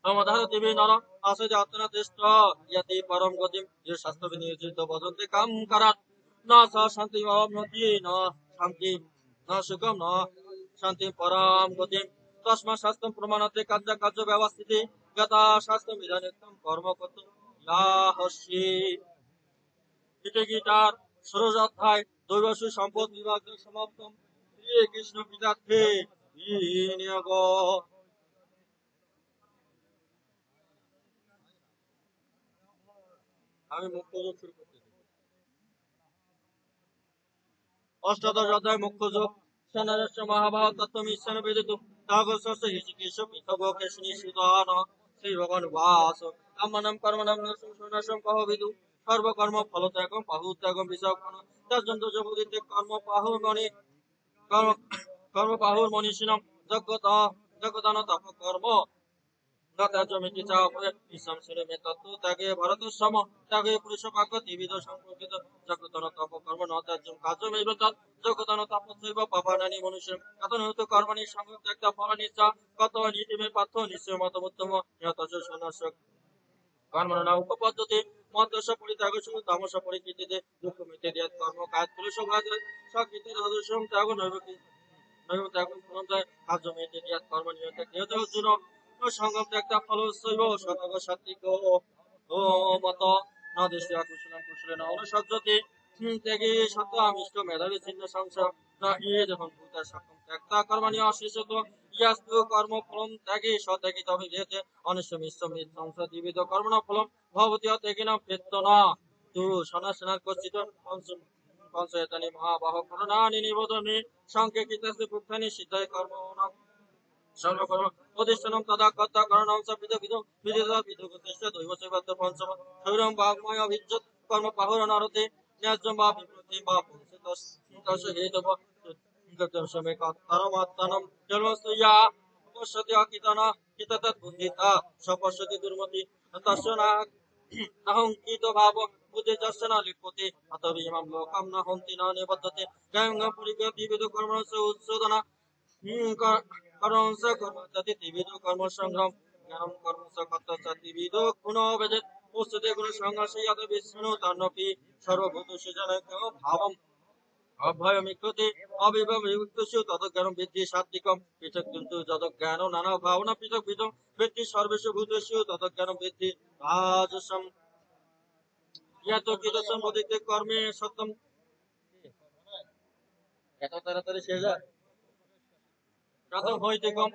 সমধার দিবি নর আসে আত্মনা তিষ্ঠ ইয়াতি পরম গতিম যে শাস্ত্র বিনিয়োজিত বদন্তে কাম কারাত না সা শান্তি অবনতি না শান্তি না সুখম না শান্তি পরম গতিম তস্মা শাস্ত্র প্রমাণতে কার্য কার্য ব্যবস্থিতি গতা শাস্ত্র বিধানিতম কর্ম কর্ত হস্যি ইতি গীতার ষোড়শ অধ্যায় দৈবসু সম্পদ বিভাগ সমাপ্তম শ্রী কৃষ্ণ পিতার্থে বিনিয়োগ। আমি মুখ্য যোগ শুরু করতেছি। অষ্টাদশ অধ্যায় মুখ্য যোগ সেনারস্য মহাভারত তত্ত্বমিশ্রণ বেদিত তাগস্য হৃষিকেশ পৃথক কেশিনী সুদান শ্রী ভগবান বাস কাম্মানম কর্মণম নসম কহ বিদু সর্বকর্ম ফলত্যাগম পাহুত্যাগম বিচক্ষণ তজ্জন্ত জগদিতে কর্ম পাহুর্মণি কর্ম পাহুর্মণিষিণম জগদান তপ কর্ম ত্যাজ্যমিতি চাপরে নিঃসম শ্রেণী তত্ত্ব ত্যাগে ভরত সম ত্যাগে পুরুষ বাক্য ত্রিবিধ সম্পর্কিত জগতন তপ কর্ম ন ত্যাজ্যম কার্যমেব তৎ জগতন তপস্যৈব পাপানানি মনুষ্য কত নিহত কর্মণি সঙ্গ ত্যক্ত ফল নিশ্চা কত নীতিমে পার্থ নিশ্চয় মতমুত্তম নিহতচ সন্ন্যাস কর্মণ উপপদ্ধতি মধ্যস্য পরিত্যাগ তামস পরিকৃতিতে দুঃখ মিতে দিয়াত কর্ম কাজ পুরুষ ভাজ সকৃতি রাজস্বম ত্যাগ নৈব ত্যাগ কার্যমেতে দিয়াত কর্ম নিহত অর্জুন সংগম ত্যাগতা ফলস্যৈব শতক সাত্বিক ও মত ন দৃষ্টিয়া কুশলম কুশলে ন অনুসজ্জতি ত্যাগে সত্য আমিষ্ট মেধাবী ছিন্ন সংশয় ন হি যখন ভূতা সক্ষম ত্যাগতা কর্মাণি অশেষত ইয়াস্তু কর্ম ফলম ত্যাগে সত্যাগী তবে যেতে অনিষ্ট মিশ্র সংস দ্বিবিধ কর্মণ ফলম ভবতি ত্যাগিন প্রেত্য না তু সনাসনার কর্চিত পঞ্চয়তানি মহাবাহ করণানি নিবোধনি সংখ্যে কৃতস্তে পুত্রানি সিদ্ধায় কর্ম সর্বকর্ম প্রতিষ্ঠানম তদা কর্তা করণম চ বিধ বিধুগতিষ্ঠ দৈব সেবাত্ম পঞ্চম শৈরম বাগ্ময় অভিজ্জত কর্ম পাহুর নরতে ন্যায্যম বা বিপ্রতি বা পুংসিত হেতব গতম সমে কর্তারমাত্তানম জন্মস্তু ইয়া পশ্যতি অকিতনা কিততৎ বুদ্ধিতা সপশ্যতি দুর্মতি তস্য নাহংকিত ভাব বুদ্ধি যস্য ন লিপ্যতে অতবিমাম লোকম ন হন্তি ন নিবদ্ধতে গয়ং পরিগতি বিধ কর্মস্য উৎসোদনা কর্মংস কর্মচাতি ত্রিবিধ কর্ম সংগ্রাম জ্ঞানম কর্মস কর্তস্য ত্রিবিধ গুণ বেজেত উচ্যতে গুণ সংঘর্ষে যত বিষ্ণু তন্নপি সর্বভূত সৃজনক ভাবম অভয়মিক্ষতে অবিভবিভুক্তস্য তত জ্ঞানম বৃদ্ধি সাত্বিকম পৃথক কিন্তু যত জ্ঞান নানা ভাবনা পৃথক পৃথক বৃদ্ধি সর্বেষু ভূতেষু তত জ্ঞানম বৃদ্ধি রাজসম ইয়াত কৃতসম অধিকতে কর্মে সত্যম। এত তাড়াতাড়ি শেষ হয় প্রথম হইতেকম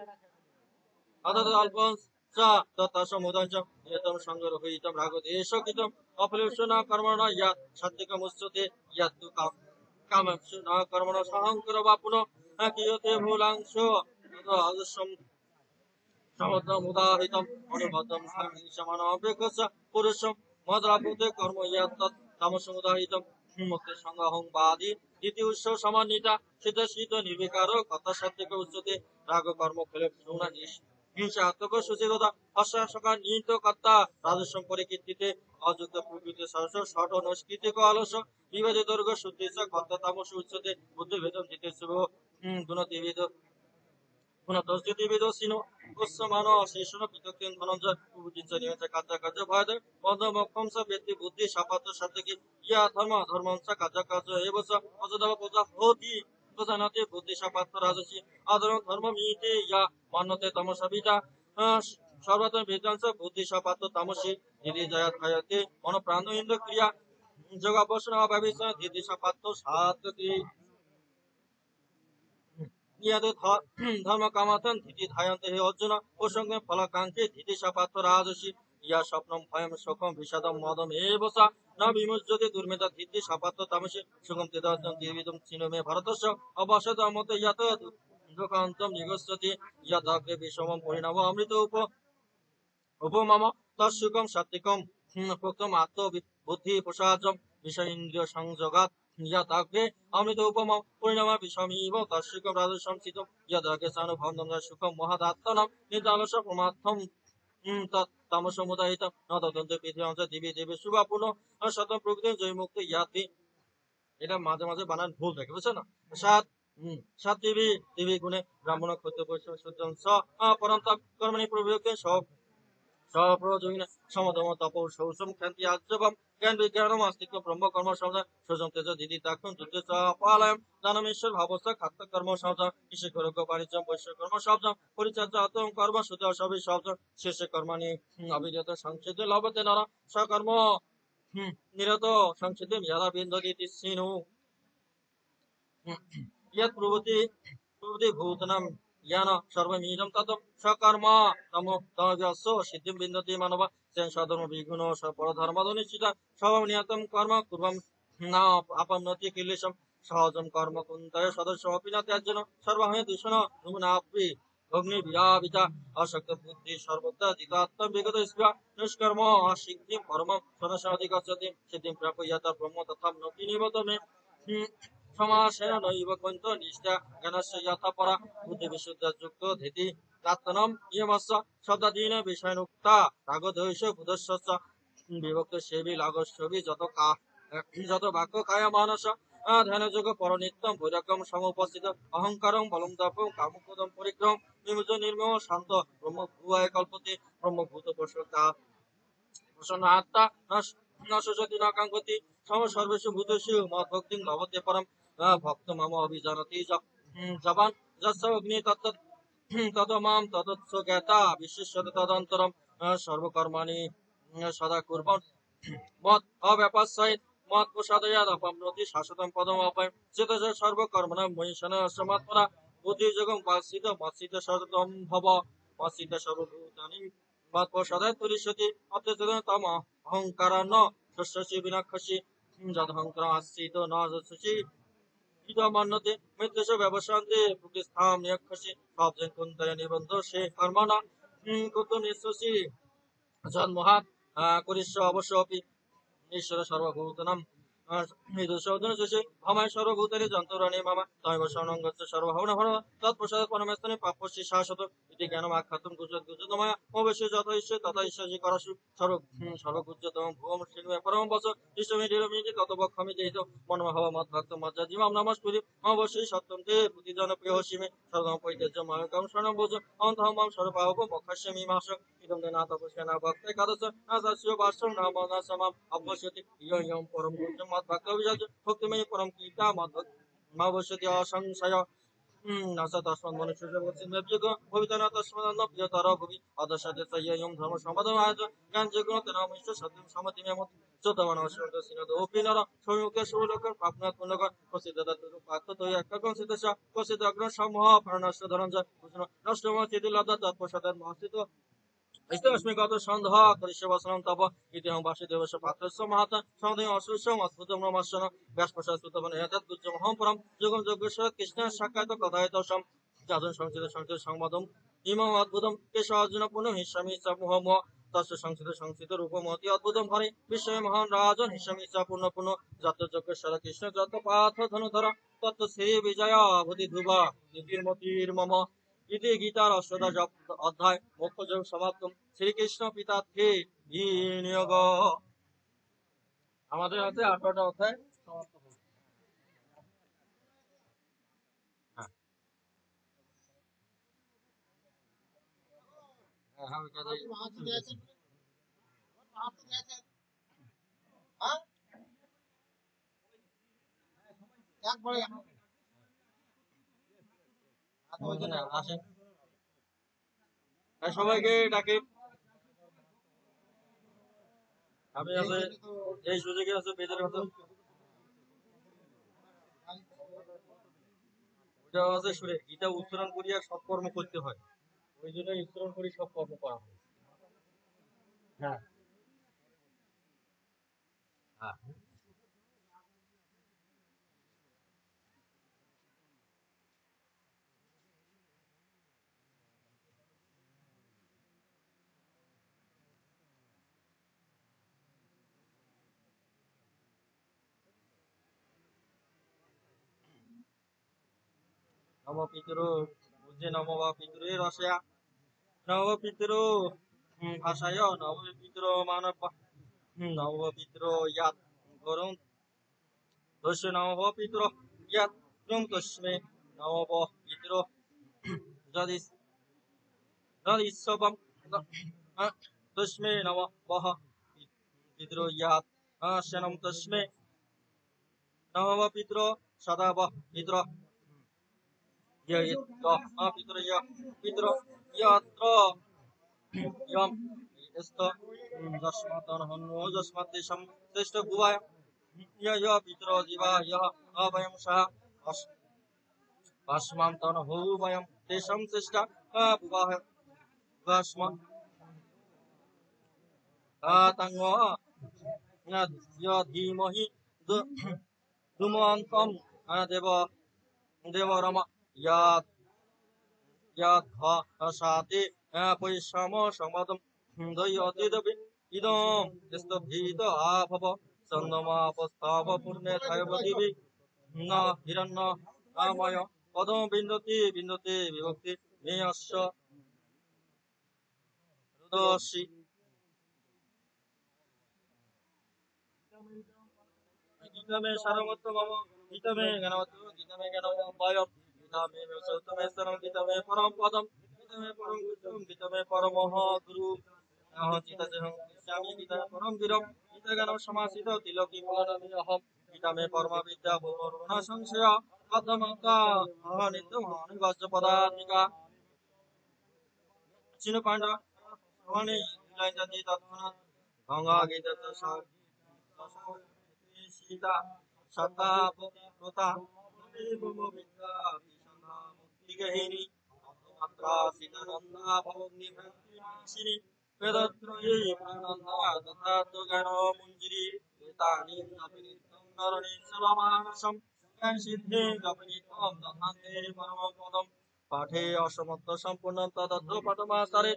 অর্থাৎ অল্পং চা তত্সমুদঞ্চ নিয়তম সংগ্রহীতম রাগদেশকিতম অফলেষু ন কর্মণ ইয়া সাত্বিকম উচ্যতে ইয়াত্তু কামেষু ন কর্মণ সহংকর বা পুনঃ কিয়তে ভূলাংশ অদৃশ্যম সমুদাহৃতম অনুবদ্ধম সমান অপেক্ষস্য পুরুষম মদ্রাভূতে কর্ম ইয়াত্তৎ তামসমুদাহৃতম মুক্তি সংগ্রহং বাদি দ্বিতীয় উৎসব সমান্বিতা শীত শীত নির্বিকার কথা সাত্বিক উচ্চতে রাগ কর্ম ফলে সৌনা হিংসাত্মক সুচিরতা অশ্বাসকা নিহিত কর্তা রাজস্বম পরিকীর্তিতে অযুক্ত প্রকৃতি সরস ষট নস্কৃতিক অলস বিভেদ দৈর্ঘ্য শুদ্ধি কর্তা তামস উচ্চতে বুদ্ধিভেদম জিতে শুভ গুণতিবিদ গুণতস্তিবিদ সিনো উৎসমান অশেষণ পৃথক ধনঞ্জয় উপজিত নিয়ত কার্য কার্য ভয়দ বন্ধ মক্ষম স ব্যক্তি বুদ্ধি সাপাত সাত্বিকি ইয়া ধর্ম ধর্মং চ কার্য কার্য এবস অযদব পূজা হোতি বুদ্ধি সাপাত রাজসী আদরং ধর্ম মিতে ইয়া মান্যতে তমসবিতা সর্বতম বিধ্বংস বুদ্ধি সপাত্য তামসী দিদি জয়াত হায়তে মনোপ্রাণ ইন্দ্র ক্রিয়া যোগাবসন অব্যবিচ দিদি সপাত্য সাত্তী ইয়াদে ধর্ম কামাতন ধীতি ধায়ন্তে হে অর্জুন প্রসঙ্গে ফলাকাঙ্ক্ষে ধীতি সপাত্য রাজসী ইয়া স্বপ্নম ভয়ম শোকম বিষাদম মদম এবসা ন বিমুজ্যতে দুর্মেধা ধীতি সপাত্য তামসী সুগম তেদর্জন দেবিদম চিনমে ভরতস্য অবসদ মত ইয়াত দুঃখান্তম নিগচ্ছতি ইয়াদাগ্রে বিষমম পরিণাম অমৃত উপমম তৎসুকম সাত্বিকম প্রোক্তম আত্ম বুদ্ধি প্রসাদম বিষয় ইন্দ্রিয় সংযোগাত ইয়াদাগ্রে অমৃত উপম পরিণাম বিষমিব তৎসুকম রাজসম স্থিতম ইয়াদাগ্রে সানুভন্দম সুখম মহাদাত্তনম নিদালস প্রমাত্থম তামসমুদায়িতম ন তদন্তে পৃথিবী দিবি দেবী শুভাপূর্ণ শতম প্রকৃতি জয়মুক্ত ইয়াতি। এটা মাঝে মাঝে বানান ভুল থাকে বুঝছো না। সাত সাত দেবী দেবী গুণে ব্রাহ্মণ ক্ষত্রিয় বৈশ্য সূর্যং স পরন্ত কর্মণি প্রবিয়োগে সব সপ্রযোগিন সমদম তপ শৌচম খ্যান্তি আজ্জবম জ্ঞান বিজ্ঞানম আস্তিক্য ব্রহ্ম কর্ম সমঝ সূর্যম তেজ দিদি তাক্ষণ যুদ্ধ চ পালয়ম দানমেশ্বর ভাবস্য খাত্য কর্ম সমঝ কৃষি করজ্ঞ বাণিজ্যম বৈশ্য কর্ম সমঝ পরিচর্য আত্ম কর্ম সুদ সবই সমঝ শেষে কর্মাণি অভিজাত সংসিদ্ধ লভতে নর সকর্ম নিরত সংসিদ্ধ ইয়াদা বিন্দতি তিস্সিনু यत् प्रभृति भूतनम ज्ञान सर्वमीदं तत् सकर्म तमोदयस्व सिद्धिं विन्दति मानव सेन सधर्म विगुण परधर्मधनिश्चित स्वभावनियतं कर्म कुर्वं न आपनोति किलेशं सहजं कर्म कुन्तय सदस्यमपि न त्याज्यन सर्वहै दूषण नुमनापि अग्नि विराविता अशक्त बुद्धि सर्वत्र जितात्म विगत स्पृह निष्कर्म असिद्धिं परमं सदस्याधिगच्छति सिद्धिं प्राप्य यथा ब्रह्म तथा नोति निबत मे সমাসেন নৈব কন্ত নিষ্ঠা জ্ঞানস্য যথাপরা বুদ্ধি বিশুদ্ধ যুক্ত ধীতি তাত্তনম ইয়মস্য শব্দাদীন বিষয়নুক্তা রাগদ্বেষ বুধস্য বিভক্ত সেবী লাগস্যবি যত বাক্য কায় মানস ধ্যান যোগ পরনিত্যম বৈরাগ্যম সমুপস্থিত অহংকারম বলম দপম কামক্রোধম পরিগ্রহম বিমুজ নির্মম শান্ত ব্রহ্মভুয়ায় কল্পতে ব্রহ্মভূত প্রসন্না প্রসন্ন আত্মা ন শোষতি ন কাঙ্ক্ষতি সম সর্বেষু ভূতেষু মদ ভক্তি লভতে পরম ভক্ত মাম অভিজানতি জবান যস্য অগ্নি তত্ত তদ মাম তদৎস জ্ঞাতা বিশেষ্যতে তদন্তরম সর্বকর্মাণি সদা কুর্বন মদ অব্যাপাশ্রয়িত মদ প্রসাদয়াদ অপম্নতি শাশ্বতম পদম অপয়ম চেতস সর্বকর্মণ মহিষণ সমাত্মনা বুদ্ধিযোগম বাসিত মৎসিত সততম ভব মৎসিত সর্বভূতানি মদ প্রসাদায় তুলিষ্যতি অত্যচেতন তম অহংকারান্ন শস্যসি বিনাক্ষসি যদহংকার আশ্রিত ন যশসি ইদমন্নতে মৃত্যুষ ব্যবসান্তে প্রতিস্থাম নিয়ক্ষসি সবজন কুন্তয় নিবন্ধ সে কর্মণা কুত নিঃশ্বসি জন্মহাত করিষ্য অবশ্য অপি ঈশ্বর সর্বভূতনাম মৃদুশোধন শেষে ভমায় সর্বভূতানি যন্ত্রণে মামা তৈব স্বর্ণঙ্গস্য সর্বভাবনা ভর তৎপ্রসাদ পরমেস্থানে প্রাপ্যসি শাশ্বত ইতি জ্ঞানম আখ্যাতম গুজতময়া অবশ্য যত ঈশ্বর তথা ঈশ্বরী করসু সর্বগুজ্জতম ভুবম শ্রীমে পরম বস ইষ্টমে দৃঢ়মিতি তত বক্ষমি দেহিত মনমহব মদ ভক্ত মজ্জা জীবাম নমস্কুরি অবশ্যই সত্যম তে প্রতিজন প্রিয় সীমে সর্বম পৈতেজ্য মায়কম শরণম বোঝ অন্তহম মাম সর্বাহব মক্ষস্যমি মাস ইদম দেনা তপস্যনা ভক্তে কাদস নাসস্য বাসম নাম নাসমাম অবশ্যতি ইয়ং পরম গুজ্জ মদ ভক্ত অভিজাত ভক্তিময়ী পরম কীর্তা মদ মাবশ্যতি অসংশয় নাসা তস্মাৎ মনুষ্য জগৎ বিয়োগ ভবিতা না তস্মাৎ প্রিয়তর ভুবি অদশাতে ইয়ং ধর্ম সমাদম আয়ত জ্ঞান যোগুণ তেনামিষ্ট সত্যম সমতি মেমত চোদ্দবন অশ্বত সিনদ ওপিনর সৌমুখে সুলোকর প্রাপ্নাৎ পুণ্যকর প্রসিদ্ধ পাত্র তৈ এককং সিদ্ধস্য প্রসিদ্ধ অগ্র সমূহ প্রাণস্য ধনঞ্জয় নষ্টম চিতিলব্ধ তৎপ্রসাদাৎ মহস্থিত ইষ্টস্মিগত সন্দেহ করিষ্যবসনম তপ ইতিহং বাসুদেবস্য পাত্রস্য মাহাতা সমদেহ অশুষ্যম অদ্ভুতম নমস্যন ব্যাসপ্রসাদস্তুতবন এতৎ গুজ্জমহং পরম যোগম যজ্ঞেশ্বর কৃষ্ণ সাক্ষাৎ কথায়তসম যাজন সংচিত সংচিত সংবাদম ইমম অদ্ভুতম কেশ অর্জুন পুনঃ হিস্যামি চ মুহম তস্য সংচিত রূপমতি অদ্ভুতম হরে বিস্ময় মহান রাজন হিস্যামি চ পূর্ণ পূর্ণ যত যজ্ঞেশ্বর কৃষ্ণ যত পাথ ধনুধর তত শ্রী বিজয় ভূতি ধ্রুব নীতির্মতির মম ইতি গীতার অষ্টদশ অধ্যায় মোক্ষ যোগ সমাপ্তম শ্রীকৃষ্ণ পিতার্থে বিনিয়োগ। আমাদের হাতে 18টা অধ্যায় সমাপ্ত হল। আসেন আর সবাইকে ডাকে। আমি আছে এই সুযোগে আছে বেদের মতো ওটা আছে সুরে গীতা উচ্চারণ করিয়া সব কর্ম করতে হয়, ওই জন্য উচ্চারণ করি সব কর্ম করা হয়। হ্যাঁ হ্যাঁ। নম পিতৃ বুঝে নম বা পিতৃ রসয়া নব পিতৃ ভাষায় নব পিতৃ মানব নব পিতৃ ইয়াত গরম তস্য নব পিতৃ ইয়াত গরম তস্মে নব পিতৃ যদিস যদিসবম তস্মে নম বহ পিতৃ ইয়াত শনম তস্মে নব পিতৃ সদা বহ পিতৃ পিতৃ পিতৃ ইয়াত্র यम यस्त जस्मातन हन्नो जस्मात् तेषां श्रेष्ठ भुवाय य पितरो जीवा यः अवयं सः अस्मां तन हो वयं तेषां श्रेष्ठ भुवाय भस्म तन्नो य धीमहि धूमन्तं देव देवरम यत् यद्घासाते पैशाम संवादं दयते इदं स्तभीत आभव चन्दमापस्ताव पुण्य थायवदिवि न हिरण्य रामय पदं विन्दति विन्दते विभक्ति नेयस्य रुदसि गीता में सारमत्व मम गीता में ज्ञानवत्व गीता में ज्ञानमय गीता में सत्य में सरम गीता में परम पदम गीता में परम गुरुम गीता में परमः गुरु गीता से हम श्यामी गीता में परम वीरम गीता ज्ञान समासित तिलकी फलनमि अहम गीता में परम विद्या भूमरुण संशय पद्मता नित्यम अनिवार्य पदात्मिका चिनु पांडा हनि जाति तत्मन गंगा गीता सीता सता पतिव्रता नमो विद्या विसंधा मुक्ति गहिनी मात्रा सीतानंदा भवन्नि भक्तिनाशिनी वेदत्रये प्राणन्दा तथा तो ज्ञान मंजरी एतानि जपनित्यं नरणे सर्वमानसं ज्ञान सिद्धे जपनित्यं दधान्ते परम पदं पाठे असमत्त सम्पूर्णं तदत्र पदमास्तरे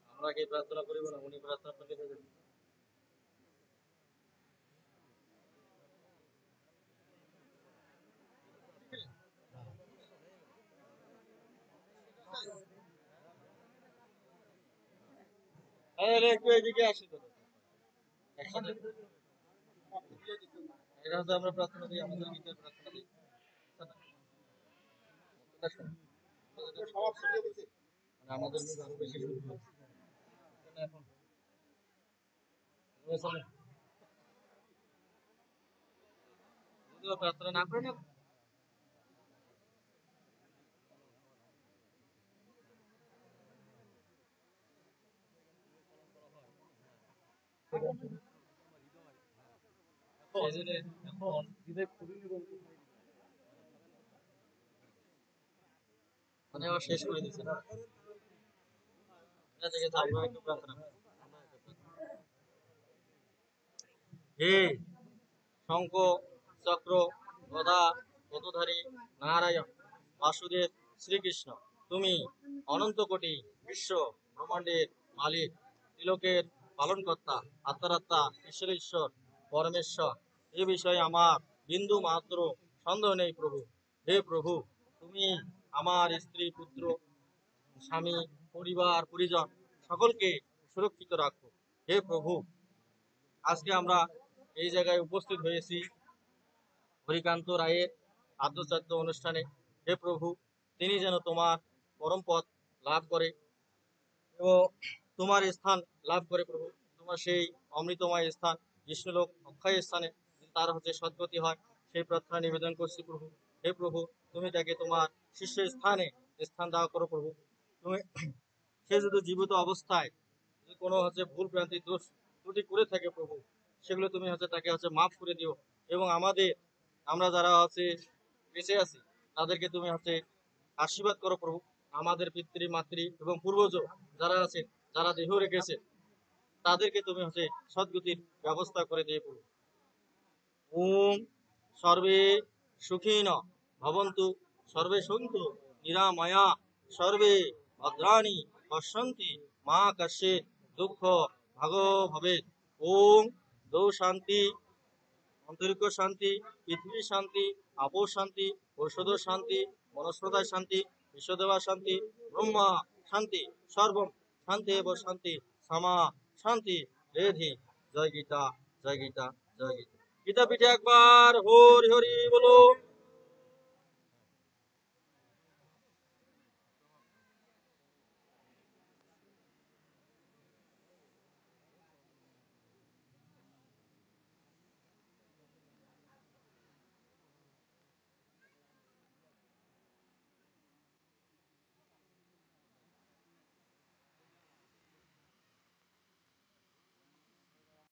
আমরা কি প্রার্থনা করিব না উনি প্রার্থনা করতে দেবেন আরে একটু এদিকে আসি তো একসাথে এটা হচ্ছে আমরা প্রার্থনা দিই আমাদের ভিতরে প্রার্থনা দিই মানে আমাদের মধ্যে আরো বেশি শুদ্ধ এখন যদিও প্রার্থনা না করে না এখন মানে আবার শেষ করে দিচ্ছে না। এটা থেকে আমরা একটু প্রার্থনা করি। হে শঙ্খ চক্র গদা গদধারী নারায়ণ বাসুদেব শ্রীকৃষ্ণ, তুমি অনন্ত কোটি বিশ্ব ব্রহ্মাণ্ডের মালিক, তিলকের পালনকর্তা, আত্মারাত্মা ঈশ্বর ঈশ্বর পরমেশ্বর। এ বিষয়ে আমার বিন্দু মাত্র সন্দেহ নেই প্রভু। হে প্রভু, তুমি আমার স্ত্রী পুত্র স্বামী পরিবার পরিজন সকলকে সুরক্ষিত রাখো। হে প্রভু, আজকে আমরা এই জায়গায় উপস্থিত হয়েছি হরিকান্ত রায়ের আদ্যশ্রাদ্ধ অনুষ্ঠানে। হে প্রভু, তিনি যেন তোমার পরম পথ লাভ করে এবং তোমার স্থান লাভ করে প্রভু। তোমার সেই অমৃতময় স্থান বিষ্ণুলোক অক্ষয় স্থানে তার সদ্গতি হয়, সেই প্রার্থনা নিবেদন করছি প্রভু। হে প্রভু, তুমি তাকে তোমার শীর্ষ স্থানে স্থান দেওয়া করো প্রভু। তুমি সে যদি জীবিত অবস্থায় যদি কোনো ভুল ভ্রান্তি দোষ ত্রুটি করে থাকে প্রভু, সেগুলো তুমি তাকে মাফ করে দিও এবং আমরা যারা বেঁচে আছি তাদেরকে তুমি আশীর্বাদ করো প্রভু। আমাদের পিতৃ মাতৃ এবং পূর্বজ যারা আছে, যারা দেহ রেখেছে, তাদেরকে তুমি সদ্গতির ব্যবস্থা করে দিয়ে প্রভু। ওম সর্বে সুখিন ভবন্তু, সর্বে সন্তু নিরাময়া, সর্বে ভদ্রাণি পশ্যন্তি, মা কশ্যে দুঃখ ভাগো ভবেৎ। ওম দৌ শান্তি, অন্তরিক্ষ শান্তি, পৃথিবী শান্তি, আপো শান্তি, ঔষধ শান্তি, বনস্পতায় শান্তি, বিশ্বদেবা শান্তি, ব্রহ্মা শান্তি, সর্বম শান্তি এব শান্তি, সামা শান্তি রেধি। জয় গীতা, জয় গীতা, জয় গীতা। গীতা পিঠে একবার হরি হরি বলো।